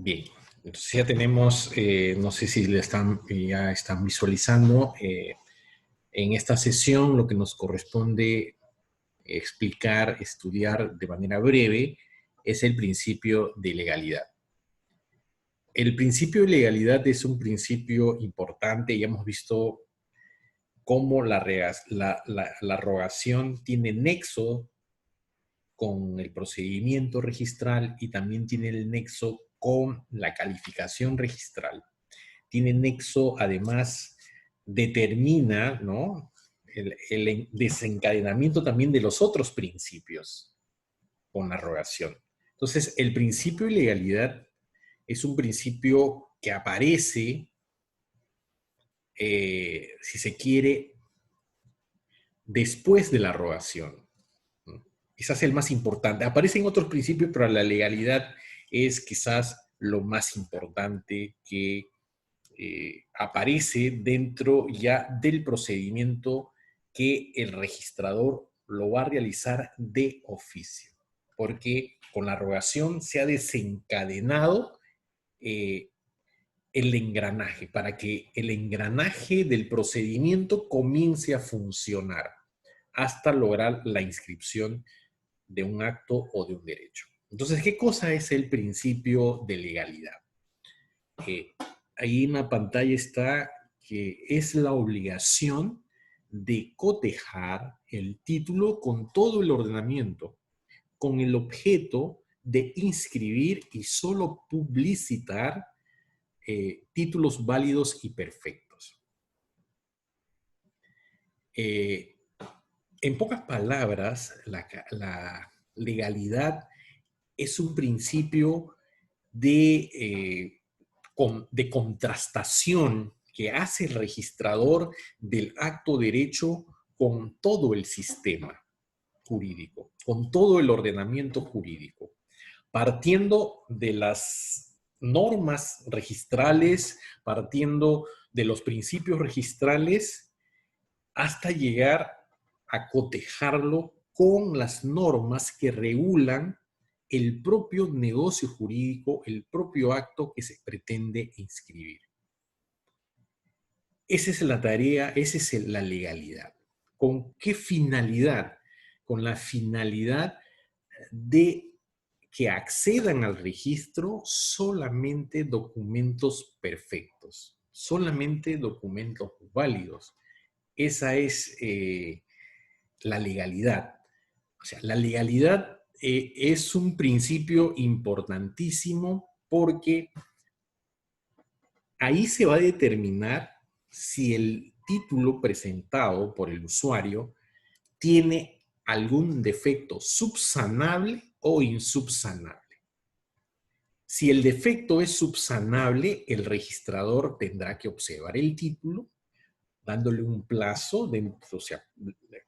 Bien, entonces ya tenemos, no sé si ya están visualizando, en esta sesión lo que nos corresponde explicar, estudiar de manera breve, es el principio de legalidad. El principio de legalidad es un principio importante y hemos visto cómo la rogación tiene nexo con el procedimiento registral y también tiene el nexo con la calificación registral. Tiene nexo, además, determina, ¿no?, el desencadenamiento también de los otros principios con la rogación. Entonces, el principio de legalidad es un principio que aparece, si se quiere, después de la rogación. Quizás el más importante. Aparecen otros principios, pero la legalidad es quizás lo más importante que aparece dentro ya del procedimiento que el registrador lo va a realizar de oficio, porque con la rogación se ha desencadenado el engranaje, para que el engranaje del procedimiento comience a funcionar hasta lograr la inscripción de un acto o de un derecho. Entonces, ¿qué cosa es el principio de legalidad? Ahí en la pantalla está que es la obligación de cotejar el título con todo el ordenamiento, con el objeto de inscribir y solo publicitar títulos válidos y perfectos. En pocas palabras, la legalidad es un principio de contrastación que hace el registrador del acto derecho con todo el sistema jurídico, con todo el ordenamiento jurídico, partiendo de las normas registrales, partiendo de los principios registrales, hasta llegar a cotejarlo con las normas que regulan el propio negocio jurídico, el propio acto que se pretende inscribir. Esa es la tarea, esa es la legalidad. ¿Con qué finalidad? Con la finalidad de que accedan al registro solamente documentos perfectos, solamente documentos válidos. Esa es la legalidad. O sea, la legalidad es un principio importantísimo porque ahí se va a determinar si el título presentado por el usuario tiene algún defecto subsanable o insubsanable. Si el defecto es subsanable, el registrador tendrá que observar el título, dándole un plazo, o sea,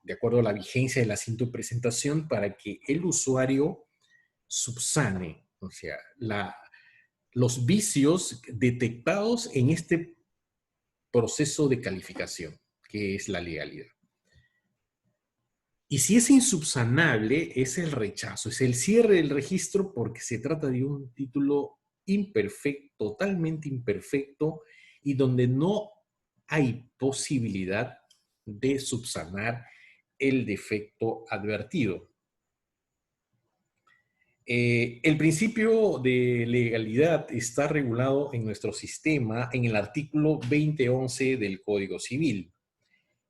de acuerdo a la vigencia del asiento de presentación, para que el usuario subsane, o sea, los vicios detectados en este proceso de calificación, que es la legalidad. Y si es insubsanable, es el rechazo, es el cierre del registro, porque se trata de un título imperfecto, totalmente imperfecto, y donde no hay posibilidad de subsanar el defecto advertido. El principio de legalidad está regulado en nuestro sistema en el artículo 2011 del Código Civil.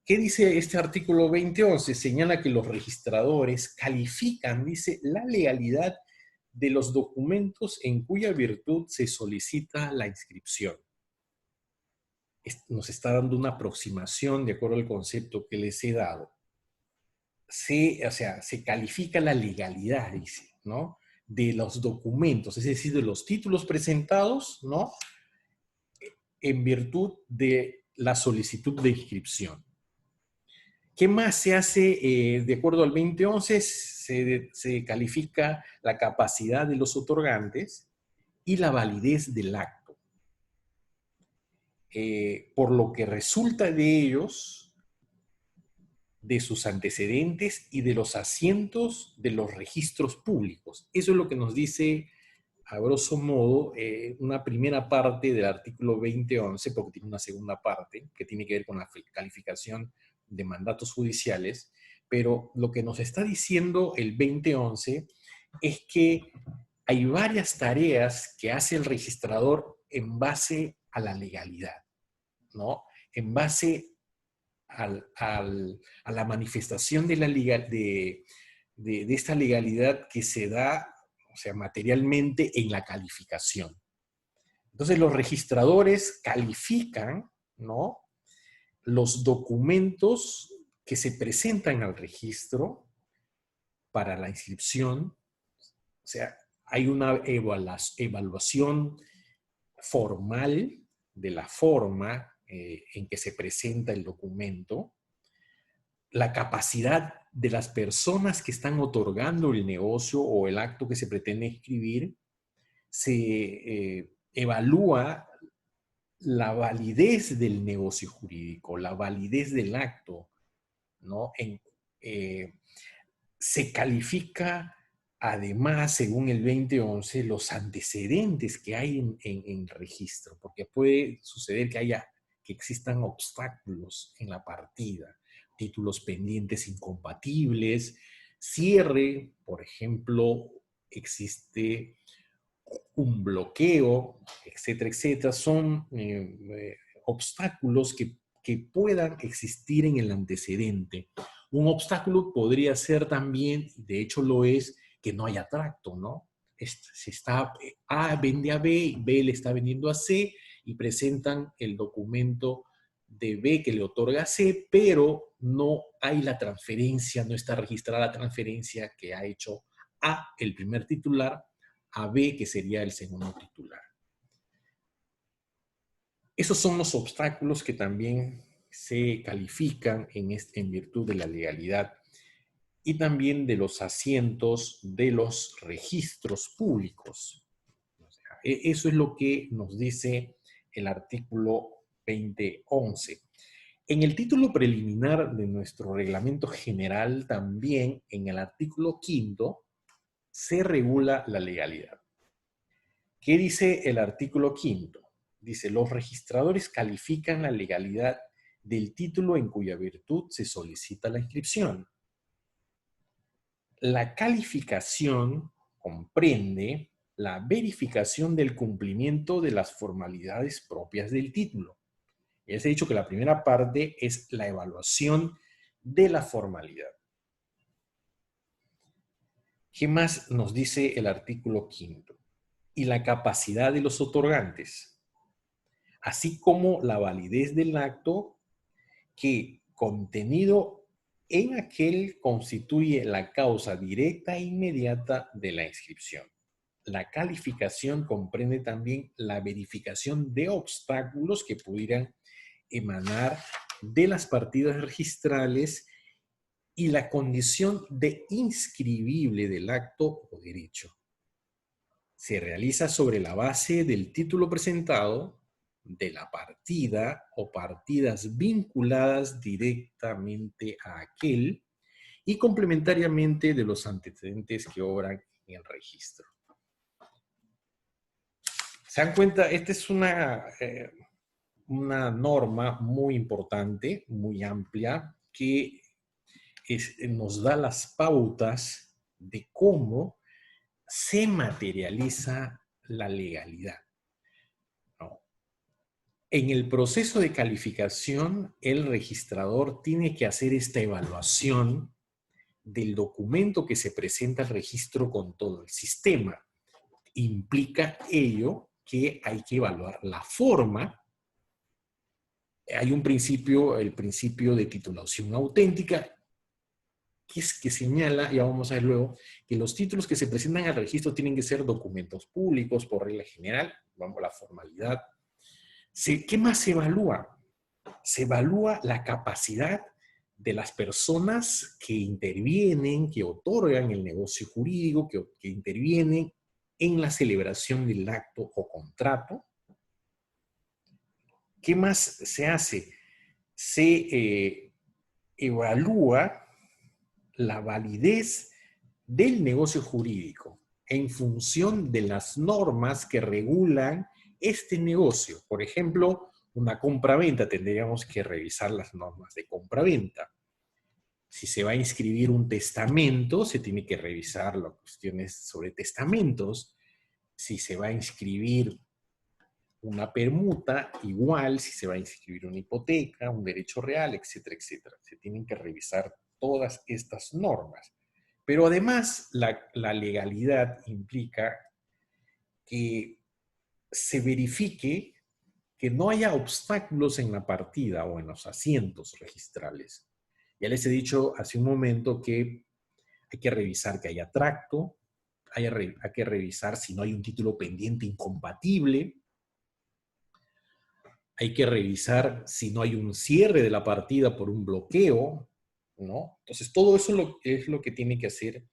¿Qué dice este artículo 2011? Señala que los registradores califican, dice, la legalidad de los documentos en cuya virtud se solicita la inscripción. Nos está dando una aproximación de acuerdo al concepto que les he dado. Se califica la legalidad, dice, ¿no?, de los documentos, es decir, de los títulos presentados, ¿no?, en virtud de la solicitud de inscripción. ¿Qué más se hace? De acuerdo al 2011, se califica la capacidad de los otorgantes y la validez del acto. Por lo que resulta de ellos, de sus antecedentes y de los asientos de los registros públicos. Eso es lo que nos dice a grosso modo, una primera parte del artículo 2011, porque tiene una segunda parte que tiene que ver con la calificación de mandatos judiciales, pero lo que nos está diciendo el 2011 es que hay varias tareas que hace el registrador en base a la legalidad, ¿no? En base a la manifestación de, de esta legalidad que se da, o sea, materialmente en la calificación. Entonces los registradores califican, ¿no?, los documentos que se presentan al registro para la inscripción. O sea, hay una evaluación formal de la forma en que se presenta el documento, la capacidad de las personas que están otorgando el negocio o el acto que se pretende escribir, se evalúa la validez del negocio jurídico, la validez del acto, ¿no? Se califica además, según el 2011, los antecedentes que hay en registro, porque puede suceder que existan obstáculos en la partida, títulos pendientes incompatibles, cierre, por ejemplo, existe un bloqueo, etcétera, etcétera. Son obstáculos que puedan existir en el antecedente. Un obstáculo podría ser también, de hecho lo es, que no haya tracto, ¿no? Si está A vende a B, B le está vendiendo a C y presentan el documento de B que le otorga a C, pero no hay la transferencia, no está registrada la transferencia que ha hecho A, el primer titular, a B, que sería el segundo titular. Esos son los obstáculos que también se califican en virtud de la legalidad y también de los asientos de los registros públicos. O sea, eso es lo que nos dice el artículo 2011. En el título preliminar de nuestro reglamento general, también en el artículo 5, se regula la legalidad. ¿Qué dice el artículo 5? Dice, los registradores califican la legalidad del título en cuya virtud se solicita la inscripción. La calificación comprende la verificación del cumplimiento de las formalidades propias del título. Ya les he dicho que la primera parte es la evaluación de la formalidad. ¿Qué más nos dice el artículo 5? Y la capacidad de los otorgantes, así como la validez del acto que, contenido en aquel, constituye la causa directa e inmediata de la inscripción. La calificación comprende también la verificación de obstáculos que pudieran emanar de las partidas registrales y la condición de inscribible del acto o derecho. Se realiza sobre la base del título presentado, de la partida o partidas vinculadas directamente a aquel y complementariamente de los antecedentes que obran en el registro. ¿Se dan cuenta? Esta es una norma muy importante, muy amplia, que nos da las pautas de cómo se materializa la legalidad, ¿no? En el proceso de calificación, el registrador tiene que hacer esta evaluación del documento que se presenta al registro con todo el sistema. Implica ello que hay que evaluar la forma. Hay un principio, el principio de titulación auténtica, que señala, ya vamos a ver luego, que los títulos que se presentan al registro tienen que ser documentos públicos por regla general, vamos a la formalidad. ¿Qué más se evalúa? Se evalúa la capacidad de las personas que intervienen, que otorgan el negocio jurídico, que intervienen en la celebración del acto o contrato. ¿Qué más se hace? Se evalúa la validez del negocio jurídico. en función de las normas que regulan este negocio. Por ejemplo, una compraventa, tendríamos que revisar las normas de compraventa. Si se va a inscribir un testamento, se tiene que revisar las cuestiones sobre testamentos. Si se va a inscribir una permuta, igual, si se va a inscribir una hipoteca, un derecho real, etcétera, etcétera. Se tienen que revisar todas estas normas. Pero además, la legalidad implica que se verifique que no haya obstáculos en la partida o en los asientos registrales. Ya les he dicho hace un momento que hay que revisar que haya tracto, hay que revisar si no hay un título pendiente incompatible, hay que revisar si no hay un cierre de la partida por un bloqueo, ¿no? Entonces, todo eso es lo que tiene que hacer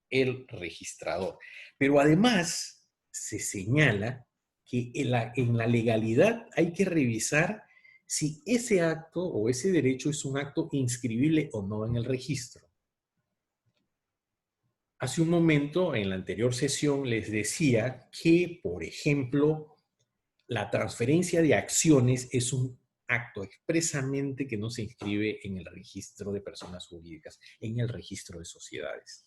el registrador. Pero además, se señala que en la legalidad hay que revisar si ese acto o ese derecho es un acto inscribible o no en el registro. Hace un momento, en la anterior sesión, les decía que, por ejemplo, la transferencia de acciones es un acto expresamente que no se inscribe en el registro de personas jurídicas, en el registro de sociedades,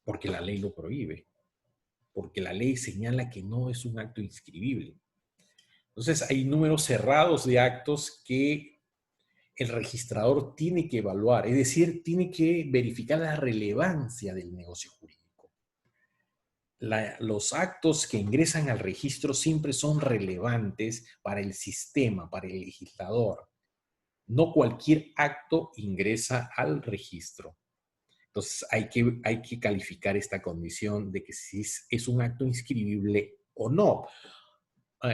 porque la ley lo prohíbe, porque la ley señala que no es un acto inscribible. Entonces, hay números cerrados de actos que el registrador tiene que evaluar, es decir, tiene que verificar la relevancia del negocio jurídico. Los actos que ingresan al registro siempre son relevantes para el sistema, para el legislador. No cualquier acto ingresa al registro. Entonces hay que calificar esta condición de que si es un acto inscribible o no.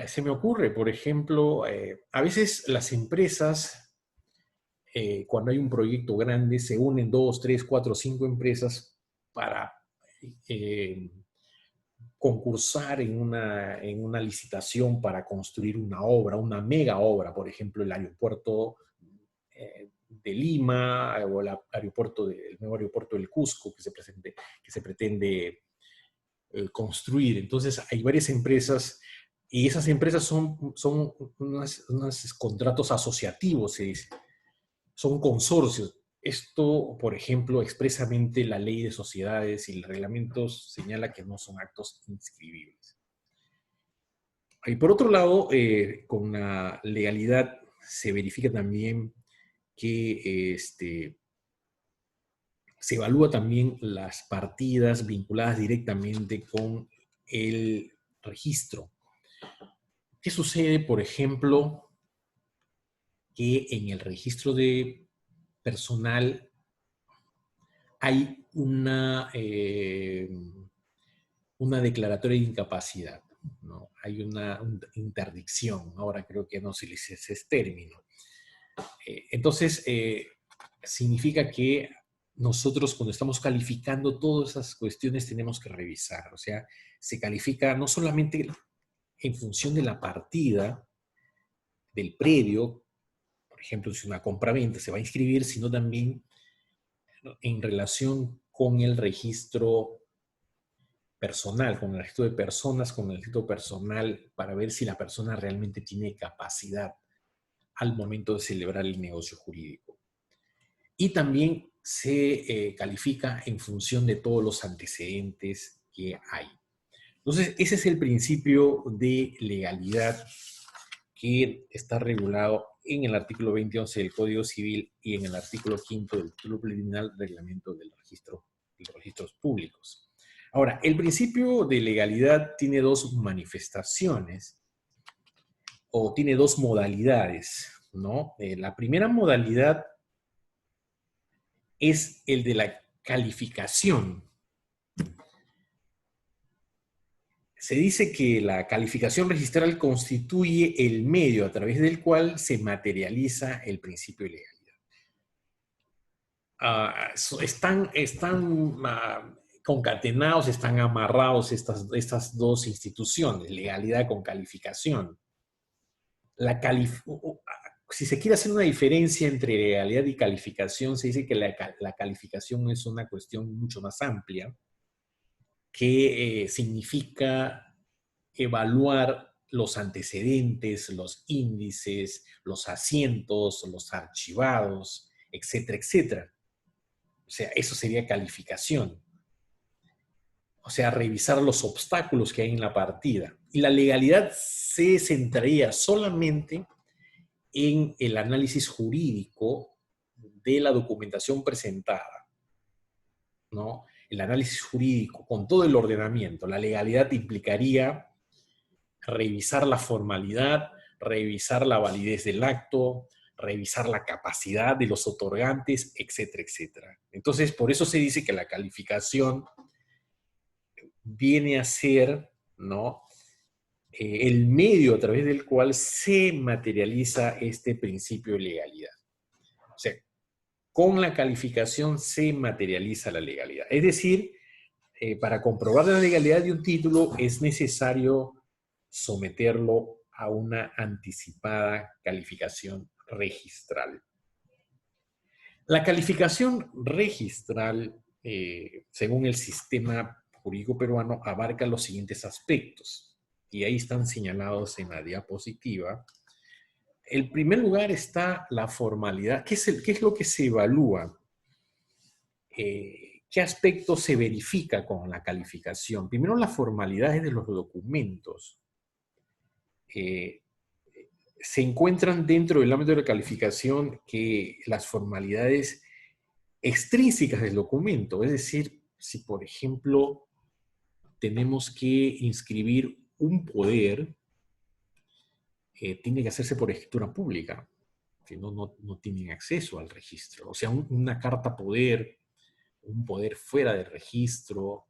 Se me ocurre, por ejemplo, a veces las empresas, cuando hay un proyecto grande, se unen 2, 3, 4, 5 empresas para concursar en una licitación para construir una obra, una mega obra, por ejemplo, el aeropuerto de Lima o el nuevo aeropuerto del Cusco que se pretende construir. Entonces, hay varias empresas y esas empresas son unos contratos asociativos, se dice. Son consorcios. Esto, por ejemplo, expresamente la ley de sociedades y el reglamento señala que no son actos inscribibles. Y por otro lado, con la legalidad se verifica también que se evalúa también las partidas vinculadas directamente con el registro. ¿Qué sucede, por ejemplo, que en el registro de personal hay una declaratoria de incapacidad, ¿no? Hay una interdicción, ahora creo que no se les dice ese término. Entonces, significa que nosotros cuando estamos calificando todas esas cuestiones tenemos que revisar, o sea, se califica no solamente en función de la partida del predio, por ejemplo, si una compraventa se va a inscribir, sino también en relación con el registro personal, con el registro de personas, con el registro personal, para ver si la persona realmente tiene capacidad al momento de celebrar el negocio jurídico. Y también se califica en función de todos los antecedentes que hay. Entonces, ese es el principio de legalidad que está regulado en el artículo 2011 del Código Civil y en el artículo 5 del título preliminar del reglamento de los registros públicos. Ahora, el principio de legalidad tiene dos manifestaciones o tiene dos modalidades, ¿no? La primera modalidad es el de la calificación. Se dice que la calificación registral constituye el medio a través del cual se materializa el principio de legalidad. Están concatenados, están amarrados estas dos instituciones, legalidad con calificación. Si se quiere hacer una diferencia entre legalidad y calificación, se dice que la calificación es una cuestión mucho más amplia, que significa evaluar los antecedentes, los índices, los asientos, los archivados, etcétera, etcétera. O sea, eso sería calificación. O sea, revisar los obstáculos que hay en la partida. Y la legalidad se centraría solamente en el análisis jurídico de la documentación presentada, ¿no? El análisis jurídico con todo el ordenamiento. La legalidad implicaría revisar la formalidad, revisar la validez del acto, revisar la capacidad de los otorgantes, etcétera, etcétera. Entonces, por eso se dice que la calificación viene a ser, ¿no?, el medio a través del cual se materializa este principio de legalidad. O sea, con la calificación se materializa la legalidad. Es decir, para comprobar la legalidad de un título es necesario someterlo a una anticipada calificación registral. La calificación registral, según el sistema jurídico peruano, abarca los siguientes aspectos, y ahí están señalados en la diapositiva. En primer lugar está la formalidad. ¿Qué es lo que se evalúa? ¿Qué aspecto se verifica con la calificación? Primero, las formalidades de los documentos. Se encuentran dentro del ámbito de la calificación que las formalidades extrínsecas del documento, es decir, si por ejemplo tenemos que inscribir un poder, tiene que hacerse por escritura pública, si no, no tienen acceso al registro. O sea, una carta poder, un poder fuera del registro,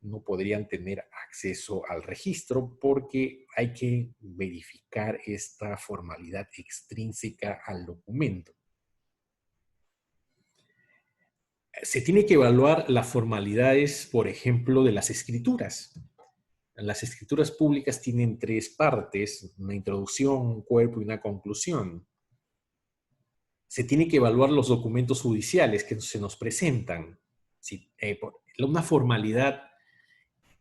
no podrían tener acceso al registro porque hay que verificar esta formalidad extrínseca al documento. Se tiene que evaluar las formalidades, por ejemplo, de las escrituras. Las escrituras públicas tienen tres partes: una introducción, un cuerpo y una conclusión. Se tiene que evaluar los documentos judiciales que se nos presentan. Una formalidad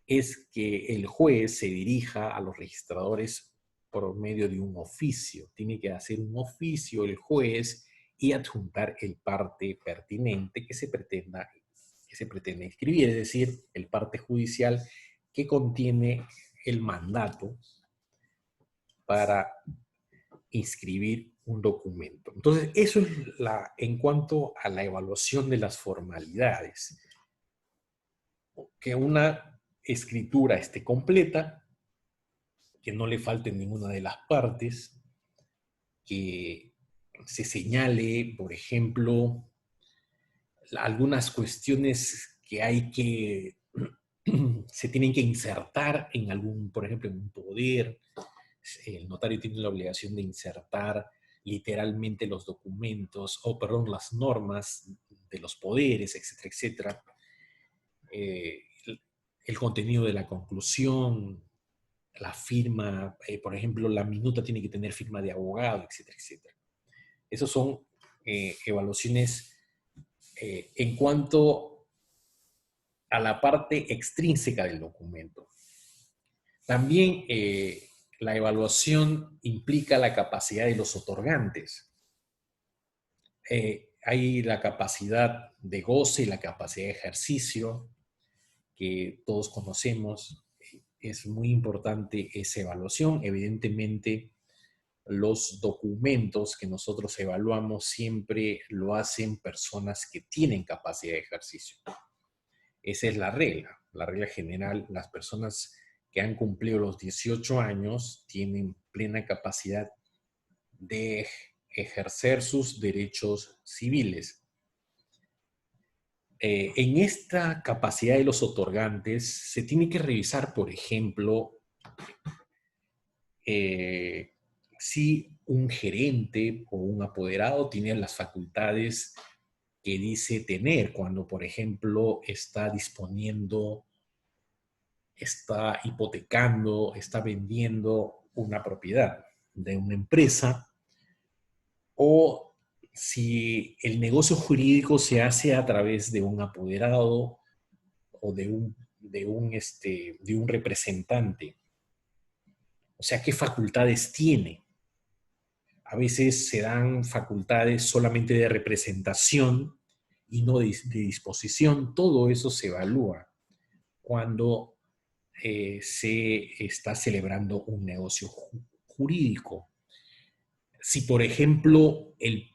es que el juez se dirija a los registradores por medio de un oficio. Tiene que hacer un oficio el juez y adjuntar el parte pertinente que se pretende escribir, es decir, el parte judicial que contiene el mandato para inscribir un documento. Entonces, eso es en cuanto a la evaluación de las formalidades. Que una escritura esté completa, que no le falte ninguna de las partes, que se señale, por ejemplo, algunas cuestiones que hay que se tienen que insertar en algún, por ejemplo, en un poder. El notario tiene la obligación de insertar literalmente los documentos, las normas de los poderes, etcétera, etcétera. El contenido de la conclusión, la firma, por ejemplo, la minuta tiene que tener firma de abogado, etcétera, etcétera. Esas son evaluaciones en cuanto a la parte extrínseca del documento. También la evaluación implica la capacidad de los otorgantes. Hay la capacidad de goce y la capacidad de ejercicio, que todos conocemos. Es muy importante esa evaluación. Evidentemente, los documentos que nosotros evaluamos siempre lo hacen personas que tienen capacidad de ejercicio. Esa es la regla general. Las personas que han cumplido los 18 años tienen plena capacidad de ejercer sus derechos civiles. En esta capacidad de los otorgantes se tiene que revisar, por ejemplo, si un gerente o un apoderado tiene las facultades que dice tener cuando, por ejemplo, está disponiendo, está hipotecando, está vendiendo una propiedad de una empresa, o si el negocio jurídico se hace a través de un apoderado o de de un representante. O sea, ¿qué facultades tiene? A veces se dan facultades solamente de representación y no de disposición. Todo eso se evalúa cuando se está celebrando un negocio jurídico. Si, por ejemplo, el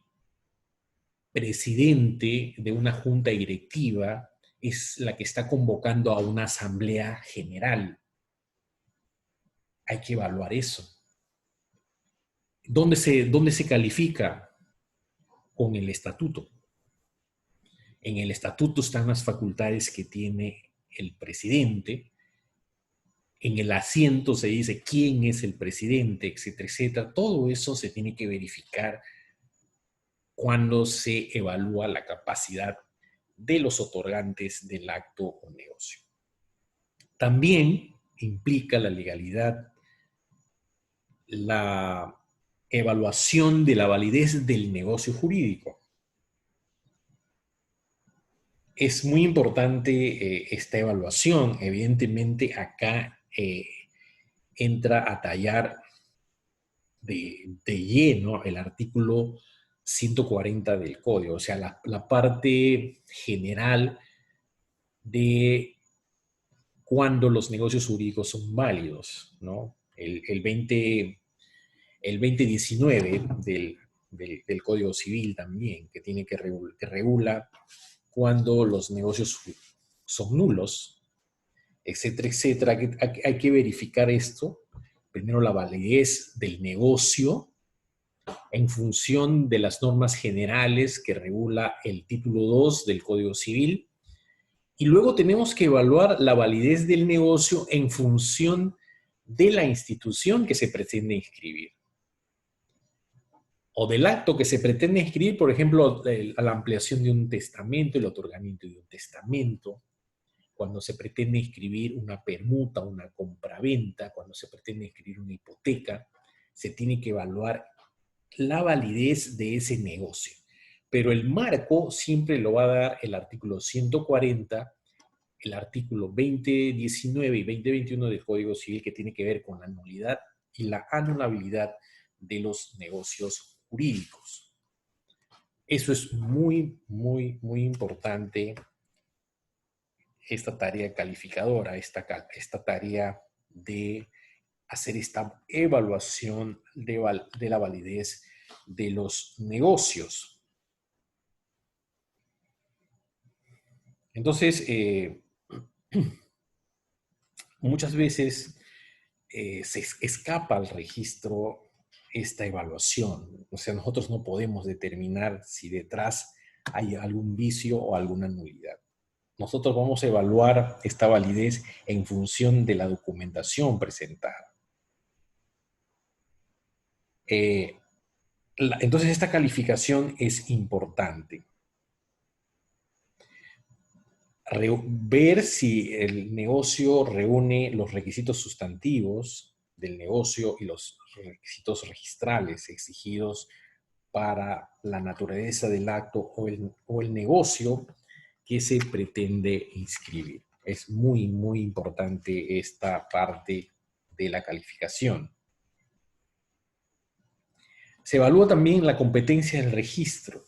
presidente de una junta directiva es la que está convocando a una asamblea general, hay que evaluar eso. ¿Dónde se califica? Con el estatuto. En el estatuto están las facultades que tiene el presidente. En el asiento se dice quién es el presidente, etcétera, etcétera. Todo eso se tiene que verificar cuando se evalúa la capacidad de los otorgantes del acto o negocio. También implica la legalidad la evaluación de la validez del negocio jurídico. Es muy importante esta evaluación. Evidentemente, acá entra a tallar de lleno el artículo 140 del Código, o sea, la parte general de cuándo los negocios jurídicos son válidos, ¿no? El 2019 del Código Civil también, que tiene que regula cuando los negocios son nulos, etcétera, etcétera. Hay que verificar esto. Primero, la validez del negocio en función de las normas generales que regula el título 2 del Código Civil. Y luego tenemos que evaluar la validez del negocio en función de la institución que se pretende inscribir. O del acto que se pretende inscribir, por ejemplo, a la ampliación de un testamento, el otorgamiento de un testamento, cuando se pretende inscribir una permuta, una compraventa, cuando se pretende inscribir una hipoteca, se tiene que evaluar la validez de ese negocio. Pero el marco siempre lo va a dar el artículo 140, el artículo 2019 y 2021 del Código Civil, que tiene que ver con la nulidad y la anulabilidad de los negocios jurídicos. Eso es muy, muy, muy importante, esta tarea calificadora, esta tarea de hacer esta evaluación de la validez de los negocios. Entonces, muchas veces se escapa al registro esta evaluación. O sea, nosotros no podemos determinar si detrás hay algún vicio o alguna nulidad. Nosotros vamos a evaluar esta validez en función de la documentación presentada. Entonces, esta calificación es importante. Ver si el negocio reúne los requisitos sustantivos del negocio y los requisitos registrales exigidos para la naturaleza del acto o el negocio que se pretende inscribir. Es muy, muy importante esta parte de la calificación. Se evalúa también la competencia del registro.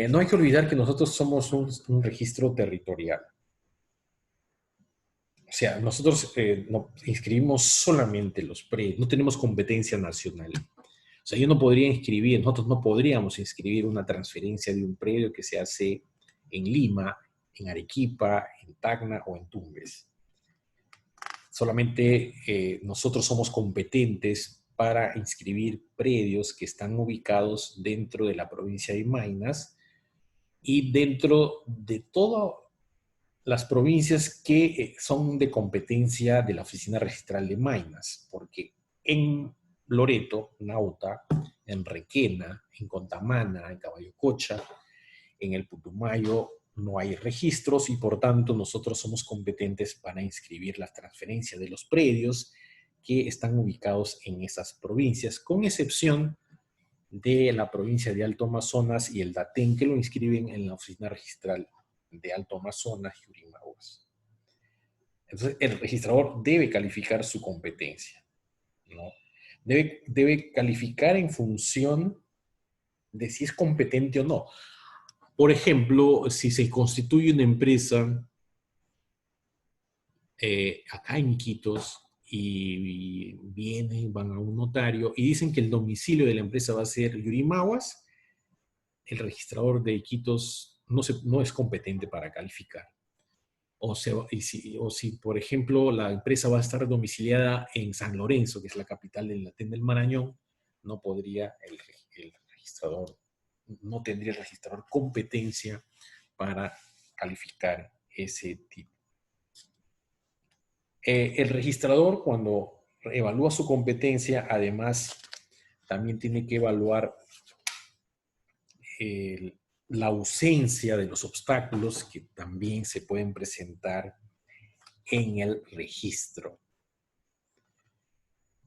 No hay que olvidar que nosotros somos un registro territorial. O sea, nosotros inscribimos solamente los predios, no tenemos competencia nacional. O sea, yo no podría inscribir, nosotros no podríamos inscribir una transferencia de un predio que se hace en Lima, en Arequipa, en Tacna o en Tumbes. Solamente nosotros somos competentes para inscribir predios que están ubicados dentro de la provincia de Maynas y dentro de todas las provincias que son de competencia de la Oficina Registral de Maynas, porque en Loreto, Nauta, en Requena, en Contamana, en Caballococha, en el Putumayo no hay registros y por tanto nosotros somos competentes para inscribir la transferencia de los predios que están ubicados en esas provincias, con excepción de la provincia de Alto Amazonas y el Datén, que lo inscriben en la Oficina Registral de Alto Amazonas y Urimahuas. Entonces, el registrador debe calificar su competencia, ¿no? Debe calificar en función de si es competente o no. Por ejemplo, si se constituye una empresa acá en Iquitos y vienen, van a un notario y dicen que el domicilio de la empresa va a ser Yurimaguas, el registrador de Iquitos no es competente para calificar. O si, por ejemplo, la empresa va a estar domiciliada en San Lorenzo, que es la capital del Latén del Marañón, no podría el registrador, no tendría el registrador competencia para calificar ese tipo. El registrador, cuando evalúa su competencia, además, también tiene que evaluar el, la ausencia de los obstáculos que también se pueden presentar en el registro.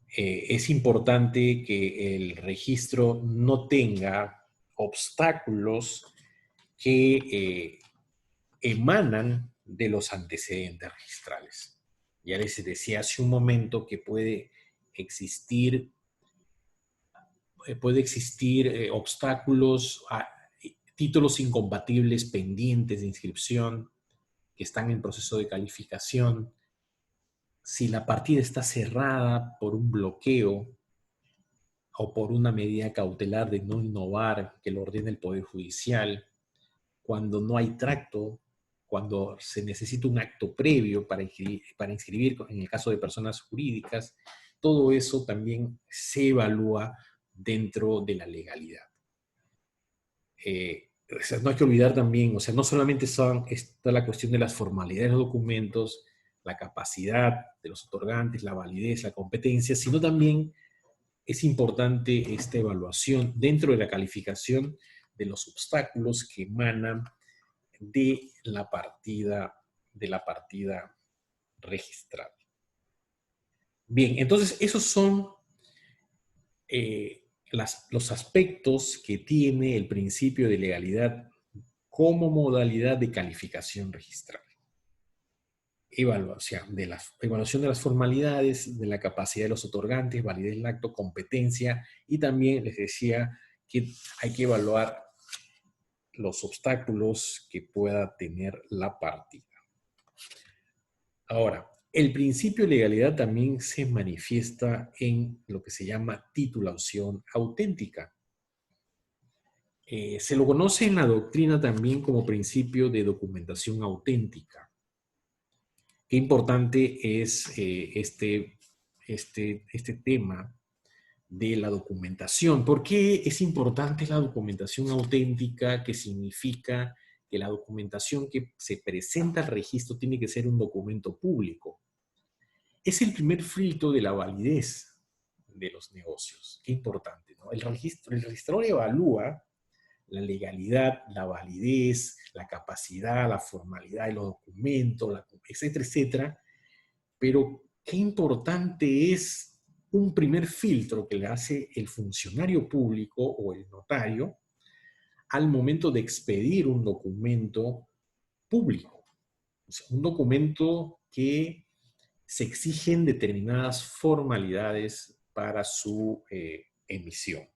Es importante que el registro no tenga obstáculos que emanan de los antecedentes registrales. Ya les decía hace un momento que puede existir obstáculos a títulos incompatibles pendientes de inscripción que están en proceso de calificación. Si la partida está cerrada por un bloqueo o por una medida cautelar de no innovar que lo ordena el Poder Judicial, cuando no hay tracto, cuando se necesita un acto previo para inscribir en el caso de personas jurídicas, todo eso también se evalúa dentro de la legalidad. O sea, no hay que olvidar también, o sea, no solamente está la cuestión de las formalidades de los documentos, la capacidad de los otorgantes, la validez, la competencia, sino también es importante esta evaluación dentro de la calificación de los obstáculos que emanan de la partida registrada. Bien, entonces esos son los aspectos que tiene el principio de legalidad como modalidad de calificación registral. Evaluación de las formalidades, de la capacidad de los otorgantes, validez del acto, competencia, y también les decía que hay que evaluar los obstáculos que pueda tener la partida. Ahora, el principio de legalidad también se manifiesta en lo que se llama titulación auténtica. Se lo conoce en la doctrina también como principio de documentación auténtica. Qué importante es este tema de la documentación. ¿Por qué es importante la documentación auténtica? Que significa que la documentación que se presenta al registro tiene que ser un documento público. Es el primer filtro de la validez de los negocios. Qué importante, ¿no? El registrador evalúa la legalidad, la validez, la capacidad, la formalidad de los documentos, etcétera, etcétera. Pero qué importante es un primer filtro que le hace el funcionario público o el notario al momento de expedir un documento público. O sea, un documento que se exigen determinadas formalidades para su emisión.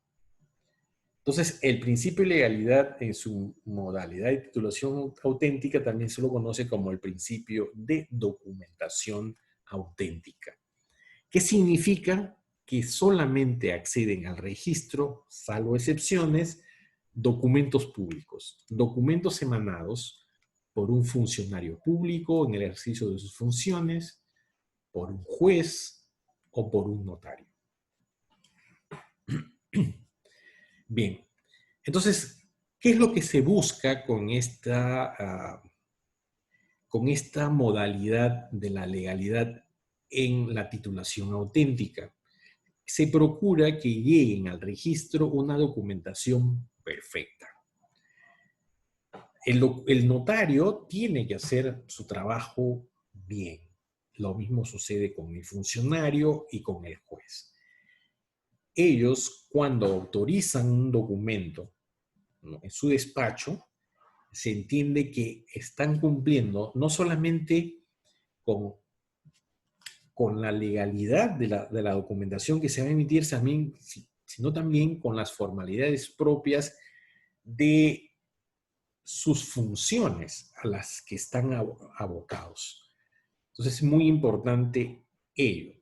Entonces, el principio de legalidad en su modalidad de titulación auténtica también se lo conoce como el principio de documentación auténtica. ¿Qué significa? Que solamente acceden al registro, salvo excepciones, documentos públicos, documentos emanados por un funcionario público en el ejercicio de sus funciones, por un juez o por un notario. Bien, entonces, ¿qué es lo que se busca con esta modalidad de la legalidad en la titulación auténtica? Se procura que lleguen al registro una documentación perfecta. El notario tiene que hacer su trabajo bien. Lo mismo sucede con el funcionario y con el juez. Ellos, cuando autorizan un documento, ¿no?, en su despacho, se entiende que están cumpliendo no solamente con con la legalidad de la documentación que se va a emitir, también, sino también con las formalidades propias de sus funciones a las que están abocados. Entonces es muy importante ello.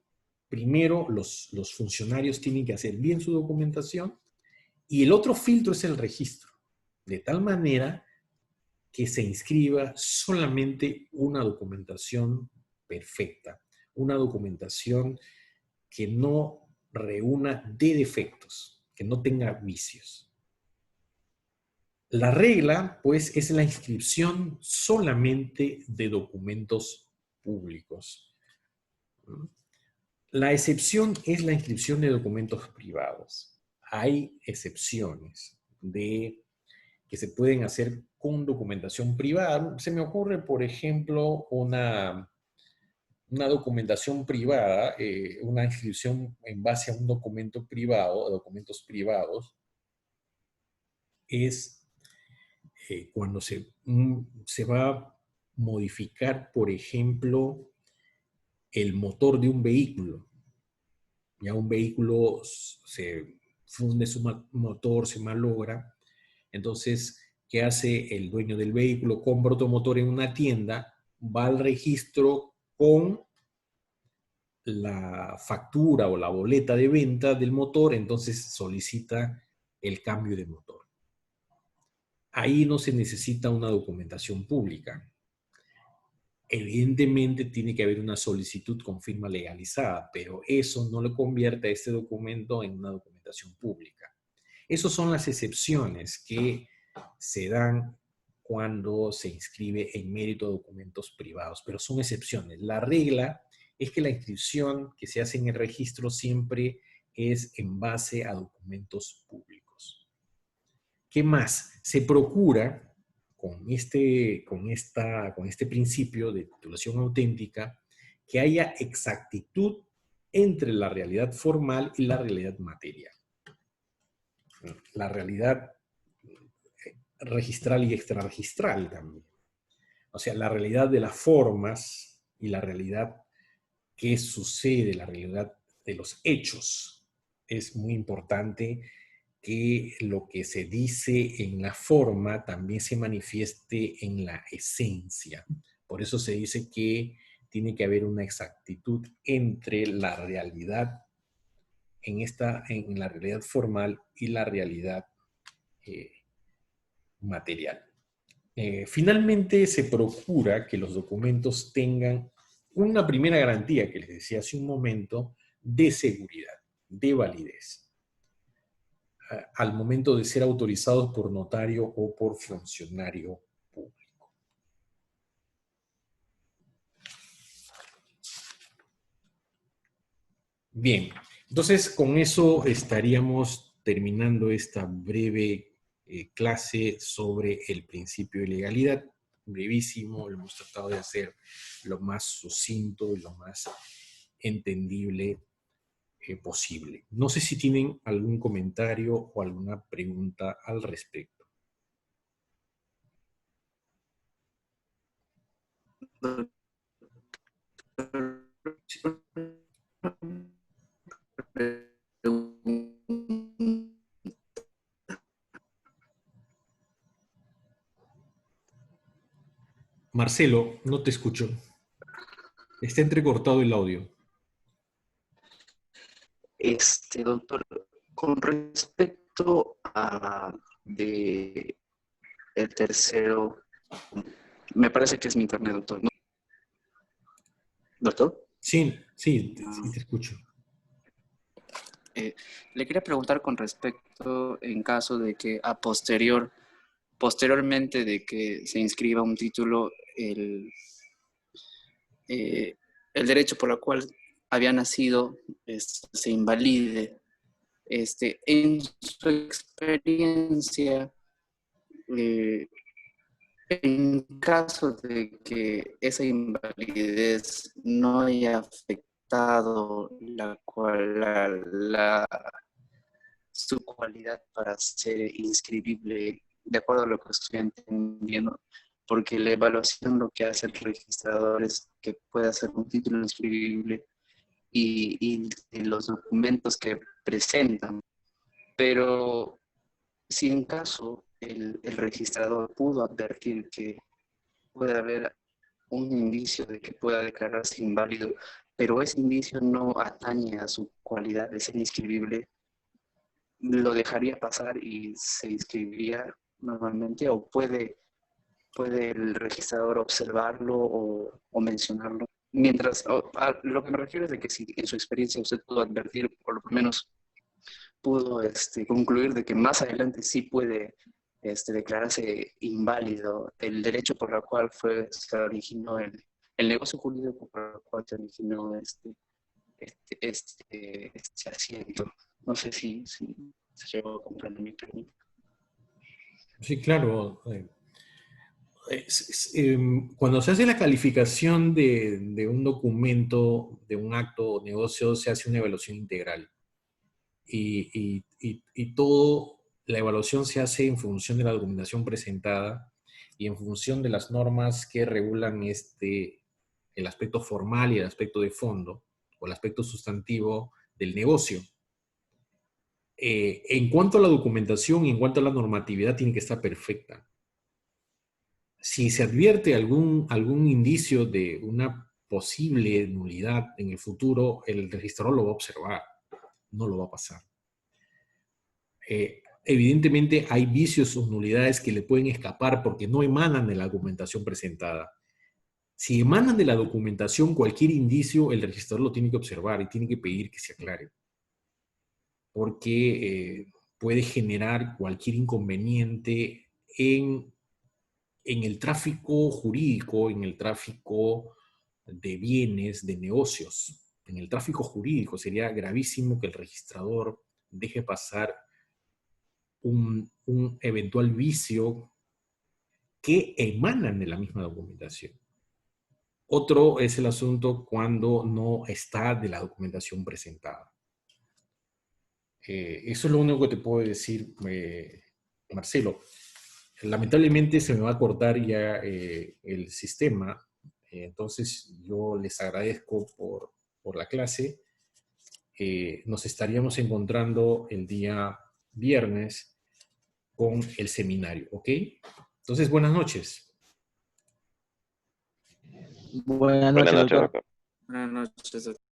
Primero, los funcionarios tienen que hacer bien su documentación y el otro filtro es el registro, de tal manera que se inscriba solamente una documentación perfecta, una documentación que no reúna de defectos, que no tenga vicios. La regla, pues, es la inscripción solamente de documentos públicos. La excepción es la inscripción de documentos privados. Hay excepciones que se pueden hacer con documentación privada. Se me ocurre, por ejemplo, una documentación privada, una inscripción en base a un documento privado, a documentos privados, es cuando se va a modificar, por ejemplo, el motor de un vehículo. Ya un vehículo se funde su motor, se malogra. Entonces, ¿qué hace el dueño del vehículo? Compra otro motor en una tienda, va al registro con la factura o la boleta de venta del motor, entonces solicita el cambio de motor. Ahí no se necesita una documentación pública. Evidentemente tiene que haber una solicitud con firma legalizada, pero eso no le convierte a este documento en una documentación pública. Esas son las excepciones que se dan cuando se inscribe en mérito a documentos privados, pero son excepciones. La regla es que la inscripción que se hace en el registro siempre es en base a documentos públicos. ¿Qué más? Se procura con este principio de titulación auténtica que haya exactitud entre la realidad formal y la realidad material. La realidad registral y extrarregistral también. O sea, la realidad de las formas y la realidad que sucede, la realidad de los hechos. Es muy importante que lo que se dice en la forma también se manifieste en la esencia. Por eso se dice que tiene que haber una exactitud entre la realidad en la realidad formal y la realidad material. Finalmente, se procura que los documentos tengan una primera garantía, que les decía hace un momento, de seguridad, de validez, al momento de ser autorizados por notario o por funcionario público. Bien, entonces con eso estaríamos terminando esta breve clase sobre el principio de legalidad. Brevísimo, lo hemos tratado de hacer lo más sucinto y lo más entendible posible. No sé si tienen algún comentario o alguna pregunta al respecto. Marcelo, no te escucho. Está entrecortado el audio. Doctor, con respecto a el tercero, me parece que es mi internet, doctor, ¿no? ¿Doctor? Sí, sí, te escucho. Le quería preguntar con respecto en caso de que posteriormente de que se inscriba un título, el derecho por el cual había nacido se invalide. En su experiencia, en caso de que esa invalidez no haya afectado su cualidad para ser inscribible, de acuerdo a lo que estoy entendiendo, porque la evaluación lo que hace el registrador es que pueda ser un título inscribible y los documentos que presentan. Pero si en caso el registrador pudo advertir que puede haber un indicio de que pueda declararse inválido, pero ese indicio no atañe a su cualidad de ser inscribible, lo dejaría pasar y se inscribiría normalmente, o puede el registrador observarlo o mencionarlo. Mientras, lo que me refiero es de que si en su experiencia usted pudo advertir, por lo menos pudo concluir de que más adelante sí puede declararse inválido el derecho por el cual se originó el negocio jurídico por el cual se originó este asiento. No sé si se llegó a comprender mi pregunta. Sí, claro. Cuando se hace la calificación de un documento, de un acto o negocio, se hace una evaluación integral. Y todo, la evaluación se hace en función de la documentación presentada y en función de las normas que regulan el aspecto formal y el aspecto de fondo, o el aspecto sustantivo del negocio. En cuanto a la documentación y en cuanto a la normatividad, tiene que estar perfecta. Si se advierte algún indicio de una posible nulidad en el futuro, el registrador lo va a observar, no lo va a pasar. Evidentemente hay vicios o nulidades que le pueden escapar porque no emanan de la documentación presentada. Si emanan de la documentación cualquier indicio, el registrador lo tiene que observar y tiene que pedir que se aclare, porque puede generar cualquier inconveniente en el tráfico jurídico, en el tráfico de bienes, de negocios. En el tráfico jurídico sería gravísimo que el registrador deje pasar un eventual vicio que emanan de la misma documentación. Otro es el asunto cuando no está de la documentación presentada. Eso es lo único que te puedo decir, Marcelo. Lamentablemente se me va a cortar ya el sistema, entonces yo les agradezco por la clase. Nos estaríamos encontrando el día viernes con el seminario, ¿ok? Entonces, buenas noches. Buenas Buenas noches, noches, doctor. doctor. Buenas noches.